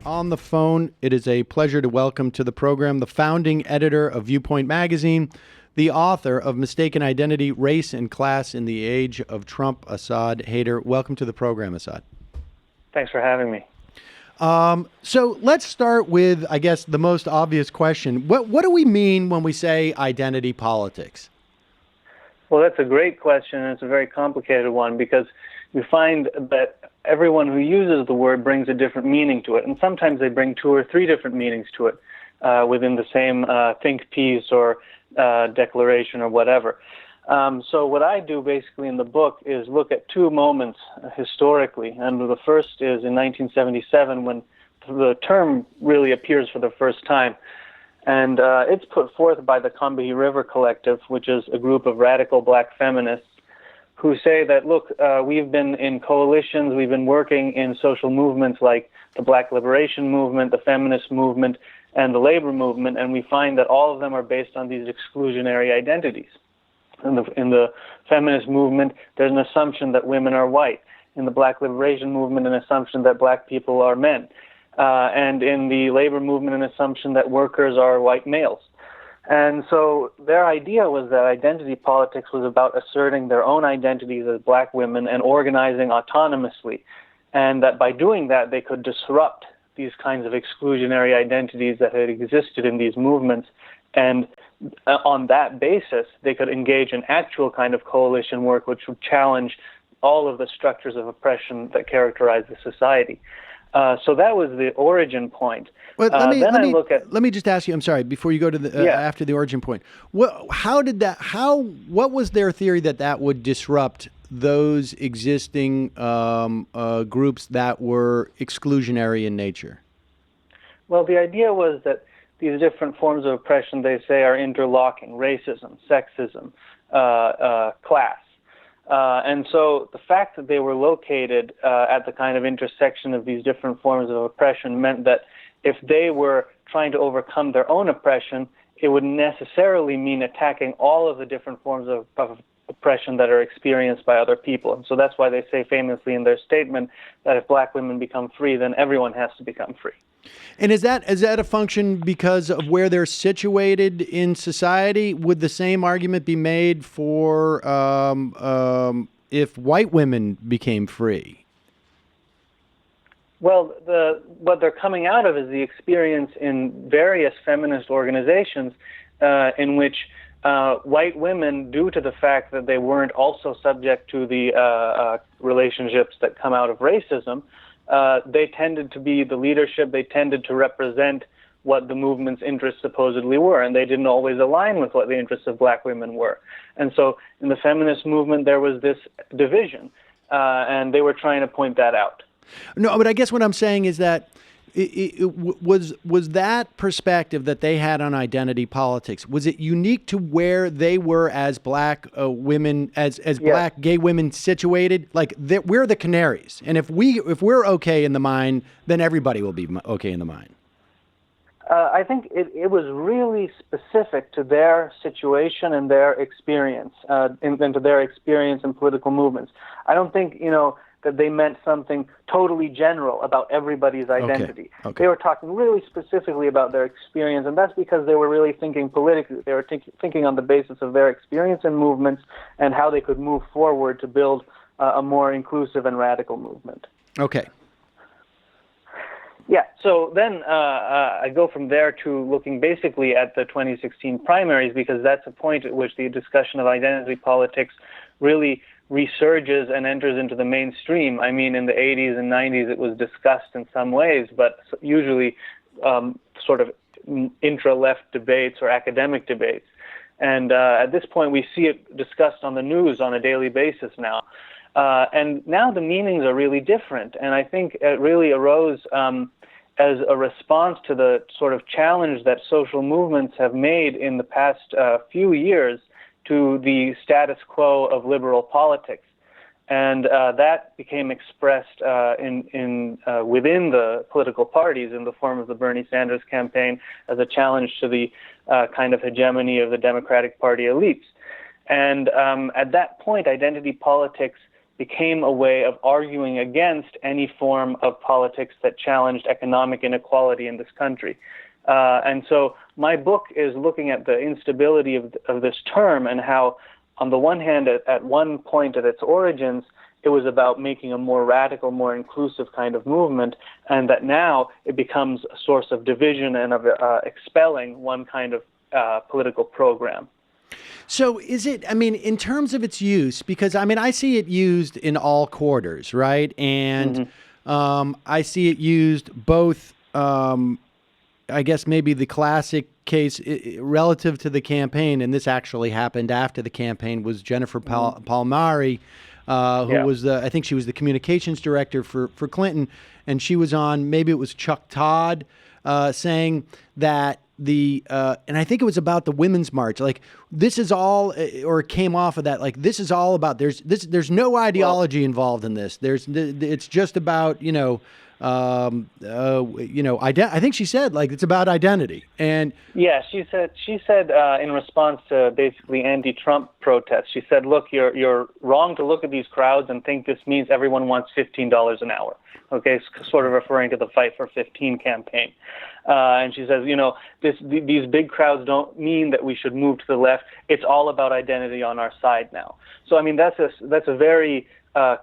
on the phone. It is a pleasure to welcome to the program the founding editor of Viewpoint Magazine, the author of Mistaken Identity, Race and Class in the Age of Trump, Asad Haider. Welcome to the program, Asad. Thanks for having me. So let's start with, I guess, the most obvious question. What do we mean when we say identity politics? Well, that's a great question, and it's a very complicated one because you find that everyone who uses the word brings a different meaning to it, and sometimes they bring two or three different meanings to it within the same think piece or declaration or whatever. So what I do basically in the book is look at two moments historically, and the first is in 1977 when the term really appears for the first time. And it's put forth by the Combahee River Collective, which is a group of radical black feminists who say that, look, we've been in coalitions, we've been working in social movements like the Black Liberation Movement, the feminist movement, and the labor movement, and we find that all of them are based on these exclusionary identities. In the feminist movement, there's an assumption that women are white. In the Black Liberation Movement, an assumption that black people are men. And in the labor movement, an assumption that workers are white males. And so their idea was that identity politics was about asserting their own identities as black women and organizing autonomously, and that by doing that, they could disrupt these kinds of exclusionary identities that had existed in these movements. And on that basis, they could engage in actual kind of coalition work, which would challenge all of the structures of oppression that characterize the society. So that was the origin point. Well, let me just ask you. I'm sorry. Before you go to the after the origin point, what was their theory that would disrupt those existing groups that were exclusionary in nature? Well, the idea was that these different forms of oppression, they say, are interlocking: racism, sexism, class. And so the fact that they were located at the kind of intersection of these different forms of oppression meant that if they were trying to overcome their own oppression, it would necessarily mean attacking all of the different forms of oppression that are experienced by other people. And so that's why they say famously in their statement that if black women become free, then everyone has to become free. And is that a function because of where they're situated in society? Would the same argument be made for if white women became free? Well, what they're coming out of is the experience in various feminist organizations in which white women, due to the fact that they weren't also subject to the relationships that come out of racism, they tended to be the leadership, they tended to represent what the movement's interests supposedly were, and they didn't always align with what the interests of black women were. And so in the feminist movement, there was this division, and they were trying to point that out. No, but I guess what I'm saying is that was that perspective that they had on identity politics, was it unique to where they were as black women, as black gay women situated? Like we're the canaries, and if we're okay in the mine, then everybody will be okay in the mine. I think it was really specific to their situation and their experience, and to their experience in political movements. I don't think, that they meant something totally general about everybody's identity. Okay. They were talking really specifically about their experience, and that's because they were really thinking politically. They were thinking on the basis of their experience in movements and how they could move forward to build a more inclusive and radical movement. Okay. Yeah, so then I go from there to looking basically at the 2016 primaries, because that's a point at which the discussion of identity politics really resurges and enters into the mainstream. I mean, in the 80s and 90s, it was discussed in some ways, but usually sort of intra-left debates or academic debates. And at this point, we see it discussed on the news on a daily basis now. And now the meanings are really different. And I think it really arose as a response to the sort of challenge that social movements have made in the past few years to the status quo of liberal politics. And that became expressed within the political parties in the form of the Bernie Sanders campaign as a challenge to the kind of hegemony of the Democratic Party elites. And at that point, identity politics became a way of arguing against any form of politics that challenged economic inequality in this country. And so my book is looking at the instability of this term and how, on the one hand, at one point at its origins, it was about making a more radical, more inclusive kind of movement, and that now it becomes a source of division and of expelling one kind of political program. So is it, I mean, in terms of its use, because I mean, I see it used in all quarters, right? And I see it used both, I guess maybe the classic case relative to the campaign, and this actually happened after the campaign, was Jennifer Palmieri, who was I think she was the communications director for Clinton, and she was on, maybe it was Chuck Todd, saying that and I think it was about the Women's March, like this is all, or it came off of that, like this is all about, there's no ideology involved in this. It's just about, I think she said, like, it's about identity. And yeah, she said in response to basically anti-Trump protests, she said, look, you're wrong to look at these crowds and think this means everyone wants $15 an hour. Okay, sort of referring to the Fight for 15 campaign. And she says, these big crowds don't mean that we should move to the left. It's all about identity on our side now. So, I mean, that's a very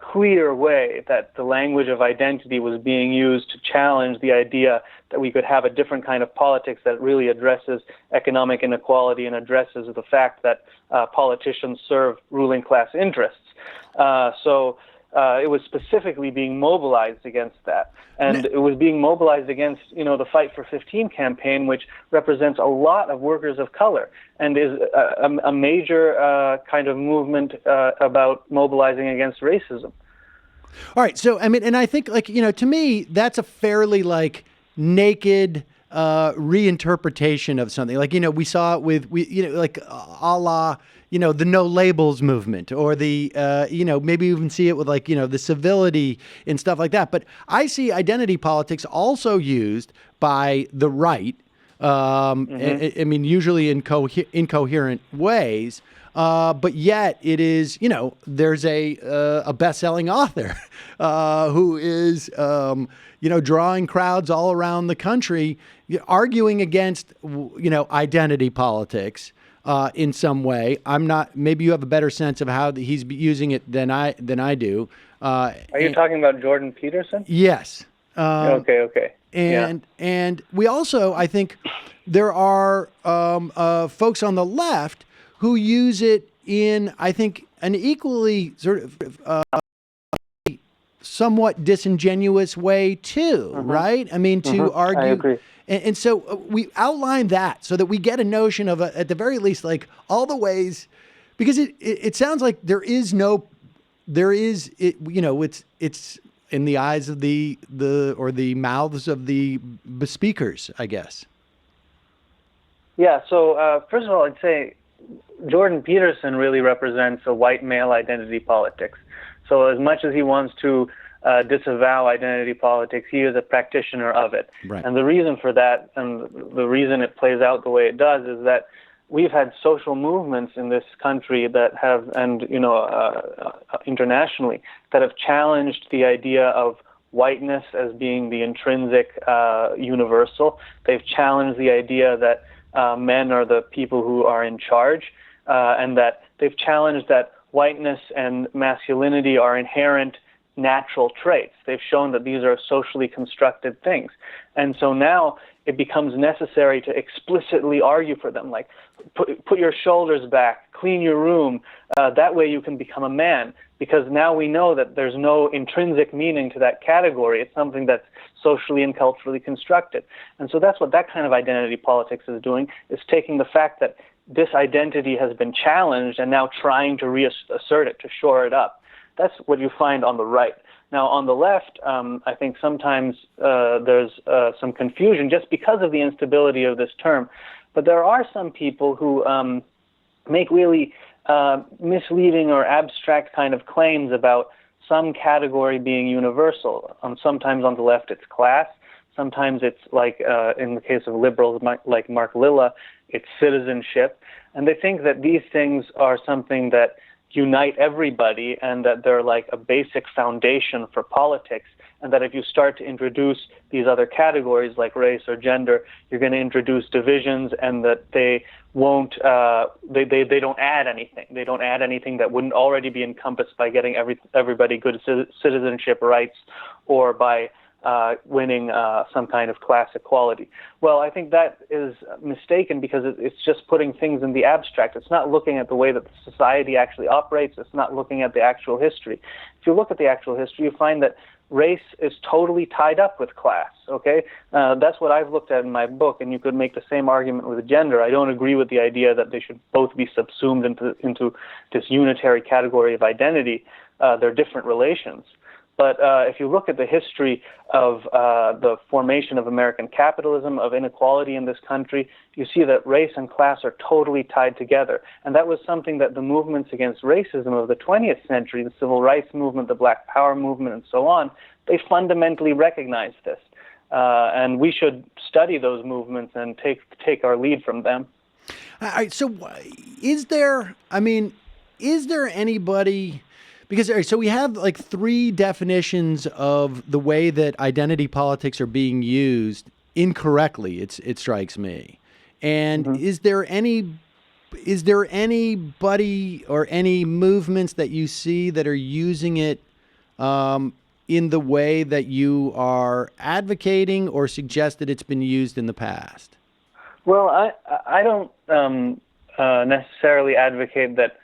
clear way that the language of identity was being used to challenge the idea that we could have a different kind of politics that really addresses economic inequality and addresses the fact that politicians serve ruling class interests. It was specifically being mobilized against that. And it was being mobilized against, the Fight for 15 campaign, which represents a lot of workers of color and is a major kind of movement about mobilizing against racism. All right. So, I mean, and I think, like, to me, that's a fairly, like, naked reinterpretation of something. Like, we saw it with, like, a la, the no labels movement, or the, maybe even see it with, like, the civility and stuff like that. But I see identity politics also used by the right. I mean, usually in incoherent ways. But yet it is, there's a best-selling author who is, drawing crowds all around the country, arguing against, identity politics in some way. Maybe you have a better sense of how he's using it than I do. Are you talking about Jordan Peterson? Yes. Okay. And we also, I think, there are folks on the left who use it in, I think, an equally sort of somewhat disingenuous way too, right? I mean, to argue. I agree. And so we outline that so that we get a notion of, at the very least, like all the ways, because it sounds like it's in the eyes of the mouths of the speakers, I guess. Yeah. So first of all, I'd say Jordan Peterson really represents a white male identity politics. So as much as he wants to disavow identity politics, he is a practitioner of it. Right. And the reason for that, and the reason it plays out the way it does, is that we've had social movements in this country that have, and internationally, that have challenged the idea of whiteness as being the intrinsic universal. They've challenged the idea that men are the people who are in charge, and that they've challenged that whiteness and masculinity are inherent natural traits. They've shown that these are socially constructed things. And so now it becomes necessary to explicitly argue for them, like put your shoulders back, clean your room, that way you can become a man, because now we know that there's no intrinsic meaning to that category. It's something that's socially and culturally constructed. And so that's what that kind of identity politics is doing, is taking the fact that this identity has been challenged and now trying to reassert it, to shore it up. That's what you find on the right. Now, on the left, I think sometimes there's some confusion just because of the instability of this term. But there are some people who make really misleading or abstract kind of claims about some category being universal. Sometimes on the left it's class. Sometimes it's like, in the case of liberals like Mark Lilla, it's citizenship. And they think that these things are something that unite everybody and that they're like a basic foundation for politics, and that if you start to introduce these other categories like race or gender, you're going to introduce divisions, and that they won't they don't add anything. They don't add anything that wouldn't already be encompassed by getting everybody good citizenship rights or by winning some kind of class equality. Well, I think that is mistaken because it's just putting things in the abstract. It's not looking at the way that the society actually operates. It's not looking at the actual history. If you look at the actual history, you find that race is totally tied up with class, okay? That's what I've looked at in my book, and you could make the same argument with gender. I don't agree with the idea that they should both be subsumed into this unitary category of identity. They're different relations. But if you look at the history of the formation of American capitalism, of inequality in this country, you see that race and class are totally tied together. And that was something that the movements against racism of the 20th century, the civil rights movement, the Black Power movement, and so on, they fundamentally recognized this. And we should study those movements and take our lead from them. All right, so is there anybody... Because so we have like three definitions of the way that identity politics are being used incorrectly. It strikes me. And is there anybody or any movements that you see that are using it in the way that you are advocating or suggest that it's been used in the past? Well, I don't necessarily advocate that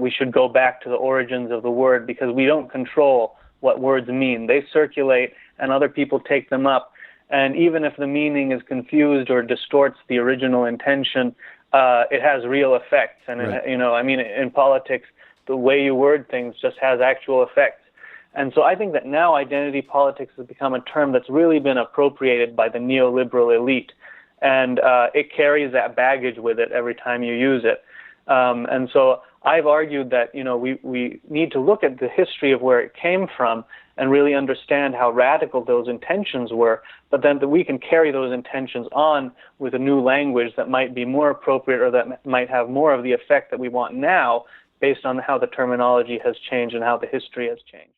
we should go back to the origins of the word, because we don't control what words mean. They circulate and other people take them up. And even if the meaning is confused or distorts the original intention, it has real effects. And, in politics, the way you word things just has actual effects. And so I think that now identity politics has become a term that's really been appropriated by the neoliberal elite. And it carries that baggage with it every time you use it. And so I've argued that, we need to look at the history of where it came from and really understand how radical those intentions were, but then that we can carry those intentions on with a new language that might be more appropriate or that might have more of the effect that we want now based on how the terminology has changed and how the history has changed.